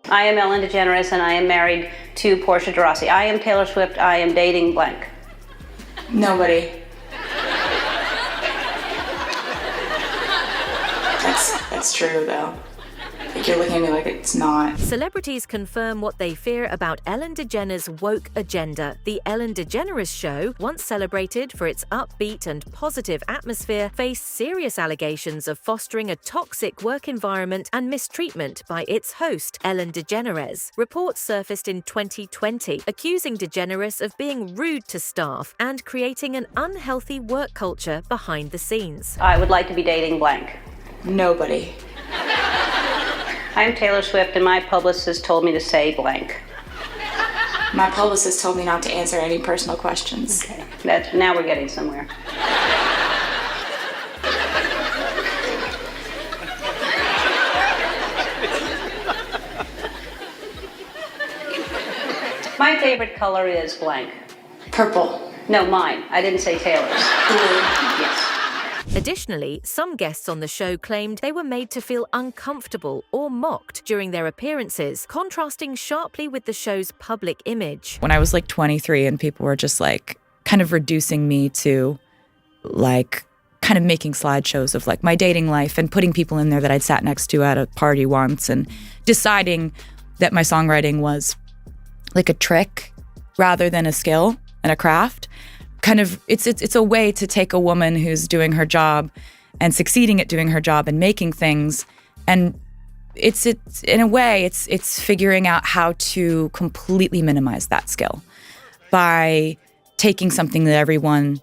I am Ellen DeGeneres, and I am married to Portia de Rossi. I am Taylor Swift. I am dating blank. Nobody. That's true, though. I think you're looking at me like it's not. Celebrities confirm what they fear about Ellen DeGeneres' woke agenda. The Ellen DeGeneres Show, once celebrated for its upbeat and positive atmosphere, faced serious allegations of fostering a toxic work environment and mistreatment by its host, Ellen DeGeneres. Reports surfaced in 2020, accusing DeGeneres of being rude to staff and creating an unhealthy work culture behind the scenes. I would like to be dating blank. Nobody. I'm Taylor Swift, and my publicist told me to say blank. My publicist told me not to answer any personal questions. Okay. Now we're getting somewhere. My favorite color is blank. Purple. No, mine. I didn't say Taylor's. Yes. Additionally, some guests on the show claimed they were made to feel uncomfortable or mocked during their appearances, contrasting sharply with the show's public image. When I was like 23 and people were just like kind of reducing me to like kind of making slideshows of like my dating life and putting people in there that I'd sat next to at a party once and deciding that my songwriting was like a trick rather than a skill and a craft. Kind of, it's a way to take a woman who's doing her job and succeeding at doing her job and making things, and it's in a way it's figuring out how to completely minimize that skill by taking something that everyone,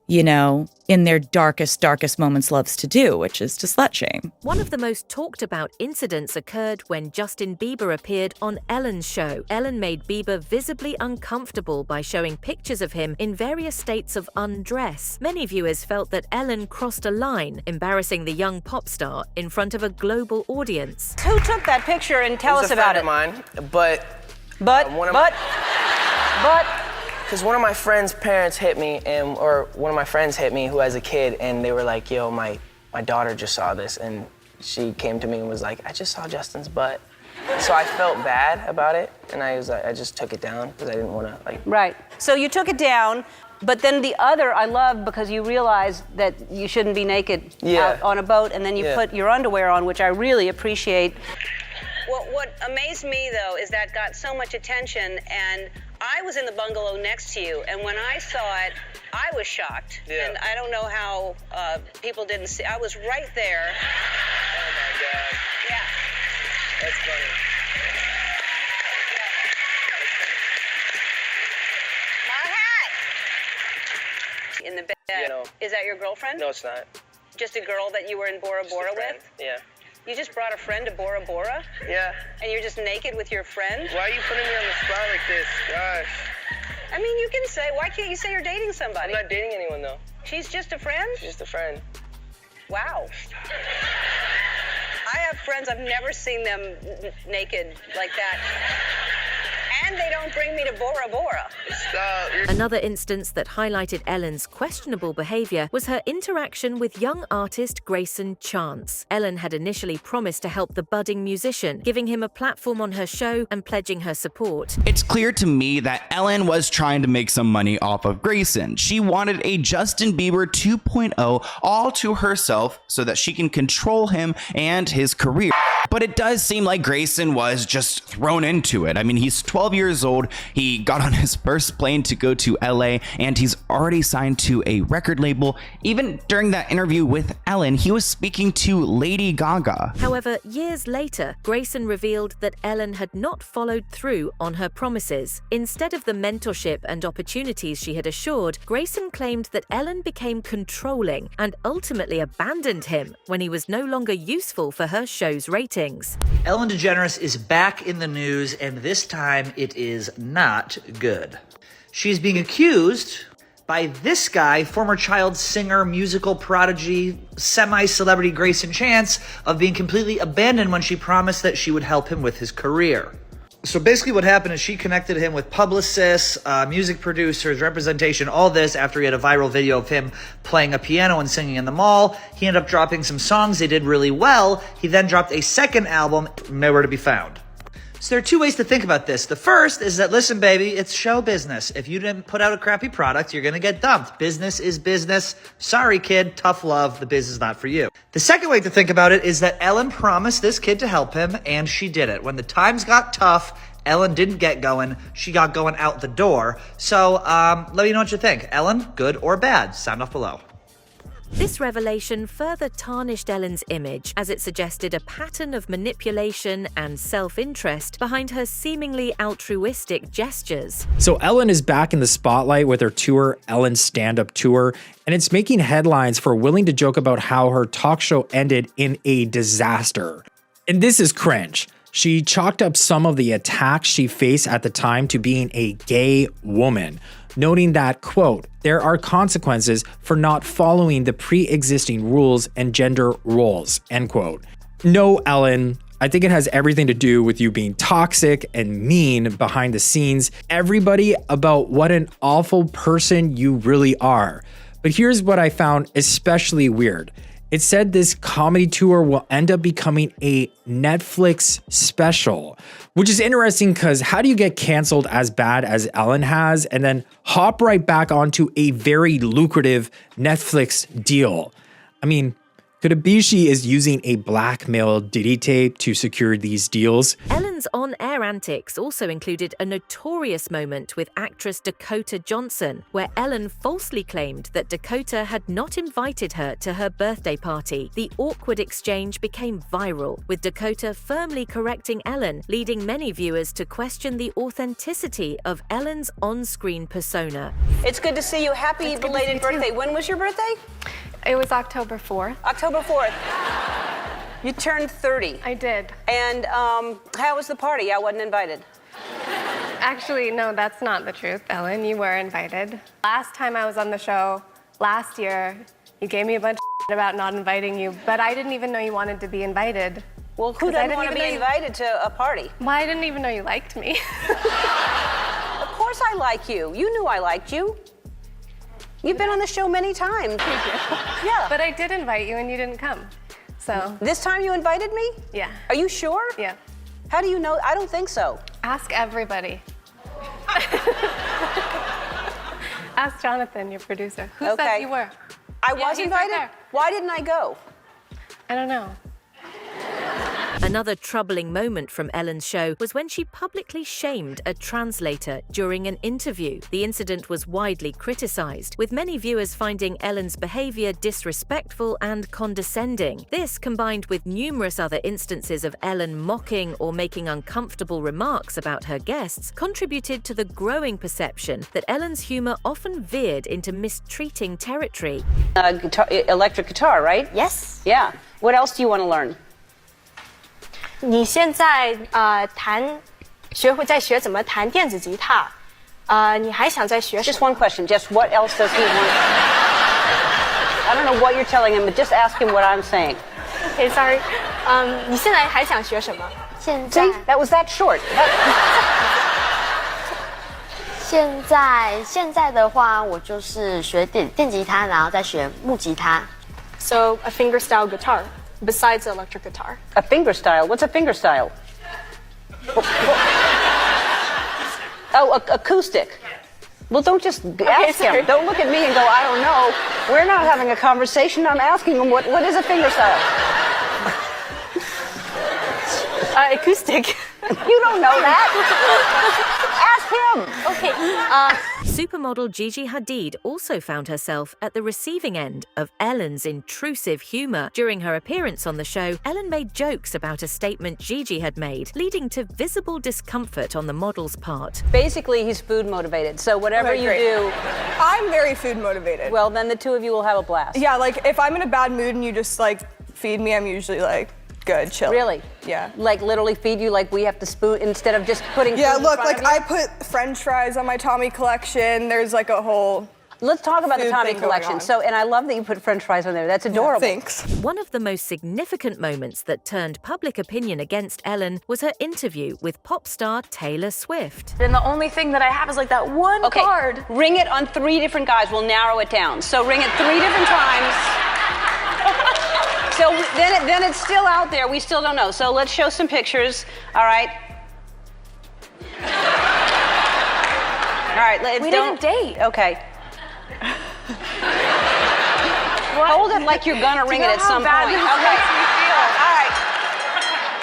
you know, in their darkest moments loves to do, which is to slut shame. One of the most talked about incidents occurred when Justin Bieber appeared on Ellen's show. Ellen made Bieber visibly uncomfortable by showing pictures of him in various states of undress. Many viewers felt that Ellen crossed a line, embarrassing the young pop star in front of a global audience. Who took that picture, and tell us about it? It was a friend of mine, But because one of my friend's parents hit me, or one of my friends hit me who has a kid, and they were like, yo, my daughter just saw this, and she came to me and was like, I just saw Justin's butt. So I felt bad about it, and I just took it down because I didn't want to like. Right. So you took it down, but then the other I love because you realized that you shouldn't be naked out on a boat, and then you put your underwear on, which I really appreciate. What amazed me, though, is that got so much attention, and I was in the bungalow next to you, and when I saw it, I was shocked. Yeah. And I don't know how people didn't see. I was right there. Oh my God. Yeah. That's funny. My hat! In the bed. You know. Is that your girlfriend? No, it's not. Just a girl that you were in Bora Bora with? Yeah. You just brought a friend to Bora Bora? Yeah. And you're just naked with your friend? Why are you putting me on the spot like this? Gosh. I mean, you can say, why can't you say you're dating somebody? I'm not dating anyone, though. She's just a friend? She's just a friend. Wow. I have friends, I've never seen them naked like that. And they don't bring me to Bora Bora. Stop. Another instance that highlighted Ellen's questionable behavior was her interaction with young artist Greyson Chance. Ellen had initially promised to help the budding musician, giving him a platform on her show and pledging her support. It's clear to me that Ellen was trying to make some money off of Greyson. She wanted a Justin Bieber 2.0 all to herself so that she can control him and his career. But it does seem like Greyson was just thrown into it. I mean, he's 12 years old. He got on his first plane to go to LA, and he's already signed to a record label. Even during that interview with Ellen, he was speaking to Lady Gaga. However, years later, Greyson revealed that Ellen had not followed through on her promises. Instead of the mentorship and opportunities she had assured, Greyson claimed that Ellen became controlling and ultimately abandoned him when he was no longer useful for her show's ratings. Ellen DeGeneres is back in the news, and this time it is not good. She's being accused by this guy, former child singer, musical prodigy, semi-celebrity Greyson Chance, of being completely abandoned when she promised that she would help him with his career. So basically what happened is she connected him with publicists, music producers, representation, all this after he had a viral video of him playing a piano and singing in the mall. He ended up dropping some songs. They did really well. He then dropped a second album, nowhere to be found. So there are two ways to think about this. The first is that, listen, baby, it's show business. If you didn't put out a crappy product, you're going to get dumped. Business is business. Sorry, kid. Tough love. The biz is not for you. The second way to think about it is that Ellen promised this kid to help him, and she did it. When the times got tough, Ellen didn't get going. She got going out the door. So let me know what you think. Ellen, good or bad? Sound off below. This revelation further tarnished Ellen's image, as it suggested a pattern of manipulation and self-interest behind her seemingly altruistic gestures. So Ellen is back in the spotlight with her tour, Ellen's Stand-Up Tour, and it's making headlines for willing to joke about how her talk show ended in a disaster. And this is cringe. She chalked up some of the attacks she faced at the time to being a gay woman, noting that, quote, there are consequences for not following the pre-existing rules and gender roles, end quote. No, Ellen, I think it has everything to do with you being toxic and mean behind the scenes. Everybody about what an awful person you really are. But here's what I found especially weird. It said this comedy tour will end up becoming a Netflix special, which is interesting because how do you get canceled as bad as Ellen has and then hop right back onto a very lucrative Netflix deal? I mean, could it be she is using a blackmail ditty tape to secure these deals? Ellen's on-air antics also included a notorious moment with actress Dakota Johnson, where Ellen falsely claimed that Dakota had not invited her to her birthday party. The awkward exchange became viral, with Dakota firmly correcting Ellen, leading many viewers to question the authenticity of Ellen's on-screen persona. It's good to see you. Happy belated birthday. When was your birthday? It was October 4th. October 4th. You turned 30. I did. And how was the party? I wasn't invited. Actually, no, that's not the truth, Ellen. You were invited. Last time I was on the show, last year, you gave me a bunch of about not inviting you, but I didn't even know you wanted to be invited. Well, who doesn't want to be invited to a party? Well, I didn't even know you liked me. Of course I like you. You knew I liked you. You've been on the show many times. Thank you. Yeah. But I did invite you and you didn't come. So. This time you invited me? Yeah. Are you sure? Yeah. How do you know? I don't think so. Ask everybody. Ask Jonathan, your producer. Who said you were? I was invited? Right. Why didn't I go? I don't know. Another troubling moment from Ellen's show was when she publicly shamed a translator during an interview. The incident was widely criticized, with many viewers finding Ellen's behavior disrespectful and condescending. This, combined with numerous other instances of Ellen mocking or making uncomfortable remarks about her guests, contributed to the growing perception that Ellen's humor often veered into mistreating territory. Electric guitar, right? Yes. Yeah. What else do you want to learn? 你现在在学怎么弹电子吉他，你还想再学什么？ Just one question. Just what else does he want? I don't know what you're telling him, but just ask him what I'm saying. Okay, sorry. 你现在还想学什么？现在 See, that was that short. 现在的话，我就是学电吉他，然后再学木吉他。So a fingerstyle guitar. Besides the electric guitar. A finger style? What's a finger style? Oh, acoustic. Well, don't just ask him. Don't look at me and go, I don't know. We're not having a conversation. I'm asking him what is a finger style? Acoustic. You don't know that. Ask him. Okay. Supermodel Gigi Hadid also found herself at the receiving end of Ellen's intrusive humor. During her appearance on the show, Ellen made jokes about a statement Gigi had made, leading to visible discomfort on the model's part. Basically, he's food motivated. So whatever you do, I'm very food motivated. well, then the two of you will have a blast. Yeah, like if I'm in a bad mood and you just like feed me, I'm usually like, good, chill. Really? Yeah. Like literally feed you, like we have to spoon instead of just putting food in look, front like of you? I put French fries on my Tommy collection. There's like a whole Let's talk about the food Tommy thing going collection. on. So, and I love that you put French fries on there. That's adorable. Thanks. One of the most significant moments that turned public opinion against Ellen was her interview with pop star Taylor Swift. And the only thing that I have is like that one card. Ring it on 3 different guys. We'll narrow it down. So ring it 3 different times. So then it's still out there. We still don't know. So let's show some pictures. All right. right, we didn't date. Okay. Hold it like you're gonna ring it at some point. Okay. All right.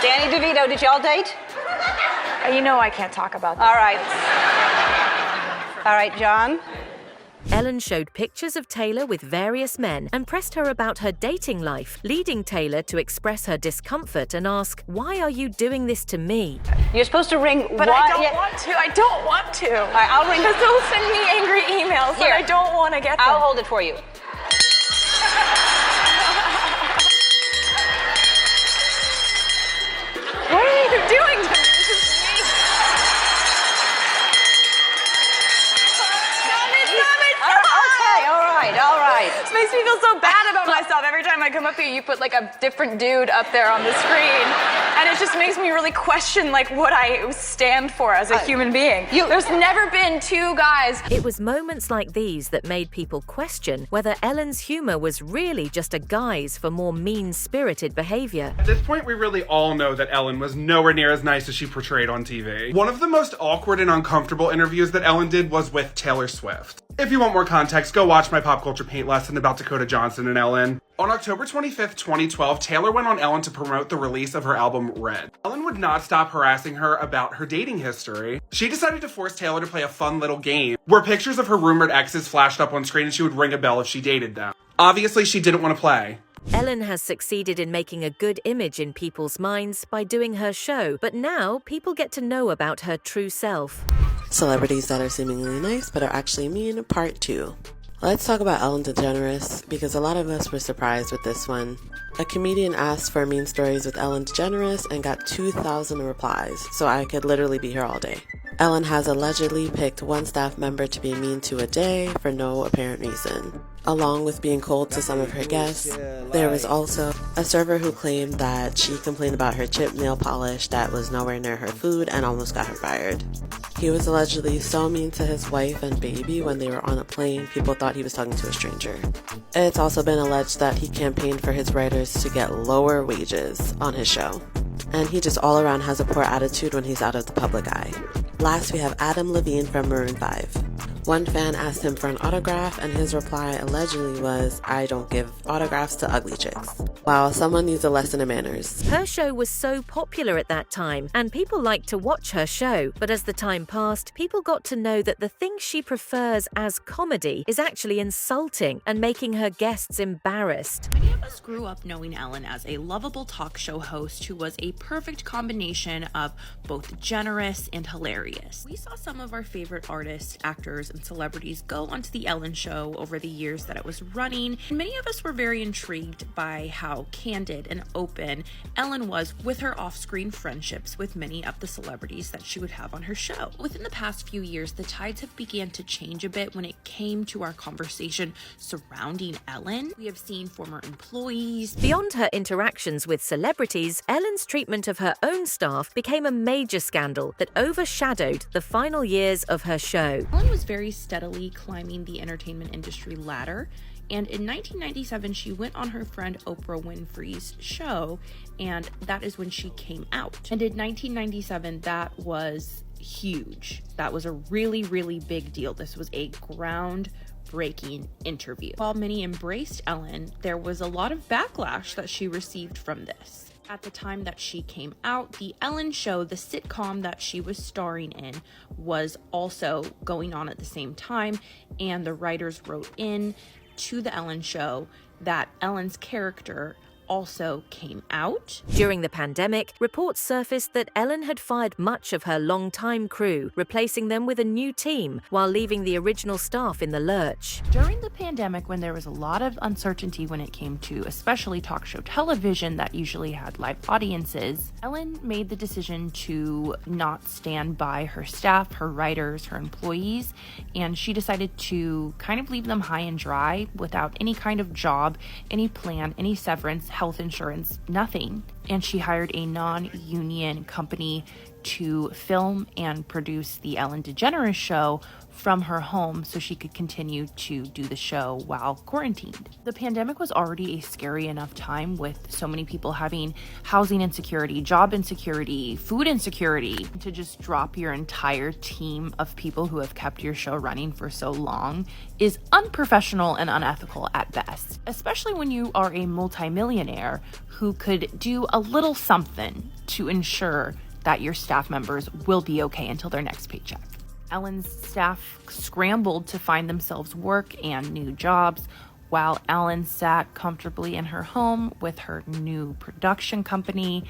Danny DeVito, did y'all date? You know I can't talk about that. All right. All right, John. Ellen showed pictures of Taylor with various men and pressed her about her dating life, leading Taylor to express her discomfort and ask, "Why are you doing this to me?" You're supposed to ring. But I don't want to. I don't want to. All right, I'll ring. Because they'll send me angry emails and I don't want to get them. I'll hold it for you. What are you doing to me? This is me. Okay, all right. This makes me feel so bad about myself. Every time I come up here, you put like a different dude up there on the screen. And it just makes me really question like what I stand for as a human being. There's never been two guys. It was moments like these that made people question whether Ellen's humor was really just a guise for more mean-spirited behavior. At this point, we really all know that Ellen was nowhere near as nice as she portrayed on TV. One of the most awkward and uncomfortable interviews that Ellen did was with Taylor Swift. If you want more context, go watch my pop culture paint lesson about Dakota Johnson and Ellen. On October 25th, 2012, Taylor went on Ellen to promote the release of her album Red. Ellen would not stop harassing her about her dating history. She decided to force Taylor to play a fun little game where pictures of her rumored exes flashed up on screen and she would ring a bell if she dated them. Obviously, she didn't want to play. Ellen has succeeded in making a good image in people's minds by doing her show, but now people get to know about her true self. Celebrities that are seemingly nice but are actually mean, part 2. Let's talk about Ellen DeGeneres, because a lot of us were surprised with this one. A comedian asked for mean stories with Ellen DeGeneres and got 2,000 replies, so I could literally be here all day. Ellen has allegedly picked one staff member to be mean to a day for no apparent reason. Along with being cold to some of her guests, there was also a server who claimed that she complained about her chipped nail polish that was nowhere near her food and almost got her fired. He was allegedly so mean to his wife and baby when they were on a plane, people thought he was talking to a stranger. It's also been alleged that he campaigned for his writers to get lower wages on his show. And he just all around has a poor attitude when he's out of the public eye. Last, we have Adam Levine from Maroon 5. One fan asked him for an autograph, and his reply allegedly was, "I don't give autographs to ugly chicks." Wow, someone needs a lesson in manners. Her show was so popular at that time, and people liked to watch her show. But as the time passed, people got to know that the thing she prefers as comedy is actually insulting and making her guests embarrassed. Many of us grew up knowing Ellen as a lovable talk show host who was a perfect combination of both generous and hilarious. We saw some of our favorite artists, actors, and celebrities go onto the Ellen Show over the years that it was running, and many of us were very intrigued by how candid and open Ellen was with her off-screen friendships with many of the celebrities that she would have on her show. Within the past few years, the tides have began to change a bit when it came to our conversation surrounding Ellen. We have seen former employees. Beyond her interactions with celebrities, Ellen's treatment of her own staff became a major scandal that overshadowed the final years of her show. Ellen was very steadily climbing the entertainment industry ladder, and in 1997 she went on her friend Oprah Winfrey's show, and that is when she came out. And in 1997 that was huge. That was a really, really big deal. This was a groundbreaking interview. While many embraced Ellen, there was a lot of backlash that she received from this. At the time that she came out, the Ellen Show, the sitcom that she was starring in, was also going on at the same time, and the writers wrote in to the Ellen Show that Ellen's character also came out. During the pandemic, reports surfaced that Ellen had fired much of her longtime crew, replacing them with a new team while leaving the original staff in the lurch. During the pandemic, when there was a lot of uncertainty when it came to especially talk show television that usually had live audiences, Ellen made the decision to not stand by her staff, her writers, her employees, and she decided to kind of leave them high and dry without any kind of job, any plan, any severance, health insurance, nothing. And she hired a non-union company to film and produce the Ellen DeGeneres Show from her home so she could continue to do the show while quarantined. The pandemic was already a scary enough time with so many people having housing insecurity, job insecurity, food insecurity. To just drop your entire team of people who have kept your show running for so long is unprofessional and unethical at best, especially when you are a multimillionaire who could do a little something to ensure that your staff members will be okay until their next paycheck. Ellen's staff scrambled to find themselves work and new jobs, while Ellen sat comfortably in her home with her new production company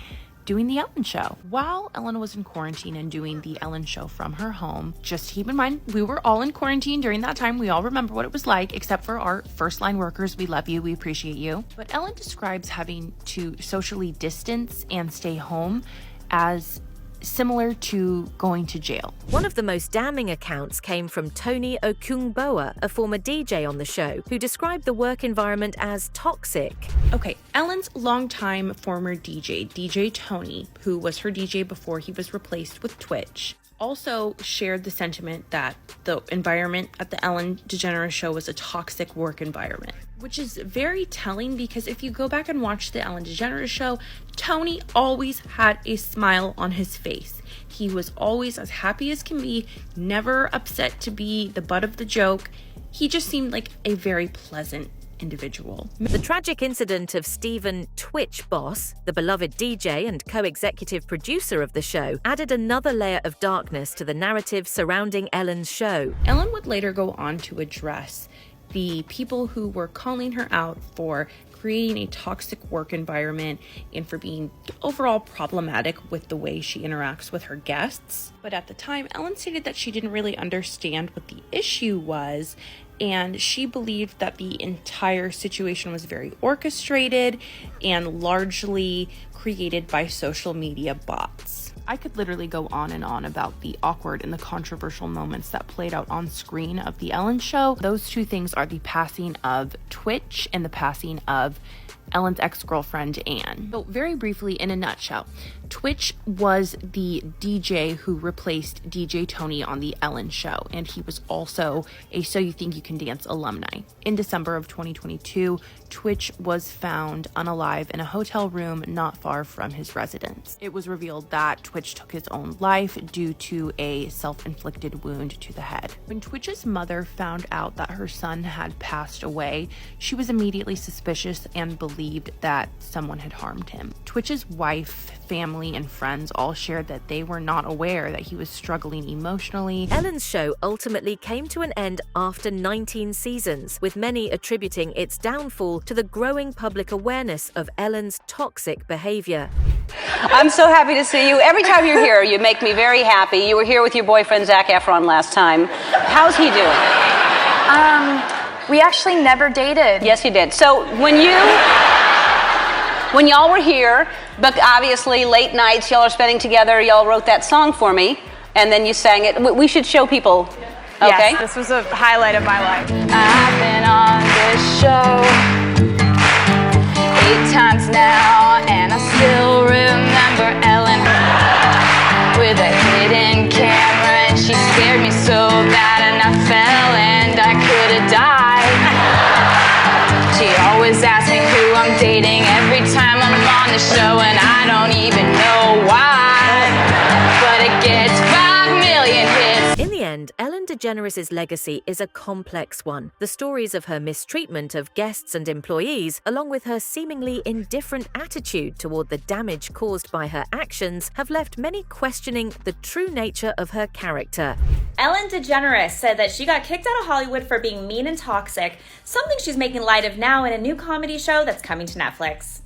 doing The Ellen Show. While Ellen was in quarantine and doing The Ellen Show from her home, just keep in mind, we were all in quarantine during that time. We all remember what it was like, except for our first line workers. We love you. We appreciate you. But Ellen describes having to socially distance and stay home as similar to going to jail. One of the most damning accounts came from Tony Okungboa, a former DJ on the show, who described the work environment as toxic. Okay, Ellen's longtime former DJ Tony, who was her DJ before he was replaced with Twitch, also shared the sentiment that the environment at the Ellen DeGeneres Show was a toxic work environment, which is very telling because if you go back and watch the Ellen DeGeneres Show, Tony always had a smile on his face. He was always as happy as can be, never upset to be the butt of the joke. He just seemed like a very pleasant individual. The tragic incident of Stephen Twitch Boss, the beloved DJ and co-executive producer of the show, added another layer of darkness to the narrative surrounding Ellen's show. Ellen would later go on to address the people who were calling her out for creating a toxic work environment and for being overall problematic with the way she interacts with her guests. But at the time, Ellen stated that she didn't really understand what the issue was, and she believed that the entire situation was very orchestrated and largely created by social media bots. I could literally go on and on about the awkward and the controversial moments that played out on screen of The Ellen Show. Those two things are the passing of Twitch and the passing of Ellen's ex-girlfriend, Anne. So very briefly, in a nutshell, Twitch was the DJ who replaced DJ Tony on The Ellen Show, and he was also a So You Think You Can Dance alumni. In December of 2022, Twitch was found unalive in a hotel room not far from his residence. It was revealed that Twitch took his own life due to a self-inflicted wound to the head. When Twitch's mother found out that her son had passed away, she was immediately suspicious and believed that someone had harmed him. Twitch's wife, family, and friends all shared that they were not aware that he was struggling emotionally. Ellen's show ultimately came to an end after 19 seasons, with many attributing its downfall to the growing public awareness of Ellen's toxic behavior. I'm so happy to see you. Every time you're here, you make me very happy. You were here with your boyfriend, Zac Efron, last time. How's he doing? We actually never dated. Yes, you did. So when y'all were here, but obviously late nights, y'all are spending together, y'all wrote that song for me, and then you sang it. We should show people, okay? Yes, this was a highlight of my life. I've been on this show 8 times now, and I still remember Ellen with a hidden camera, and she scared me so bad, and I fell and I could have died. She always asks me who I'm dating every time I'm on the show, and I don't even know why, but it gets 5 million hits. In the end, Ellen DeGeneres' legacy is a complex one. The stories of her mistreatment of guests and employees, along with her seemingly indifferent attitude toward the damage caused by her actions, have left many questioning the true nature of her character. Ellen DeGeneres said that she got kicked out of Hollywood for being mean and toxic, something she's making light of now in a new comedy show that's coming to Netflix.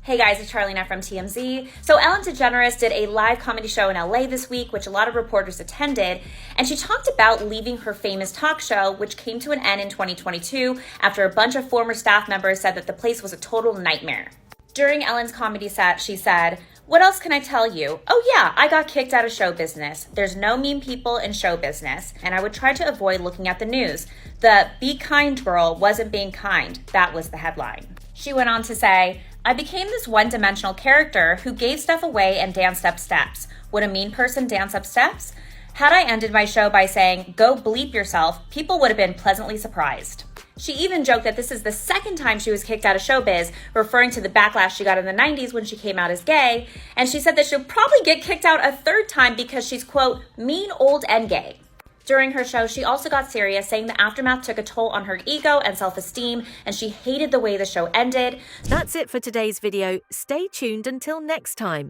Hey guys, it's Charlena from TMZ. So Ellen DeGeneres did a live comedy show in LA this week, which a lot of reporters attended, and she talked about leaving her famous talk show, which came to an end in 2022 after a bunch of former staff members said that the place was a total nightmare. During Ellen's comedy set, she said, "What else can I tell you? Oh yeah, I got kicked out of show business. There's no mean people in show business, and I would try to avoid looking at the news. The 'Be Kind' girl wasn't being kind." That was the headline. She went on to say, I became this one-dimensional character who gave stuff away and danced up steps. Would a mean person dance up steps? Had I ended my show by saying, "Go bleep yourself," people would have been pleasantly surprised. She even joked that this is the second time she was kicked out of showbiz, referring to the backlash she got in the 90s when she came out as gay, and she said that she'll probably get kicked out a third time because she's, quote, mean, old, and gay. During her show, she also got serious, saying the aftermath took a toll on her ego and self-esteem, and she hated the way the show ended. That's it for today's video. Stay tuned until next time.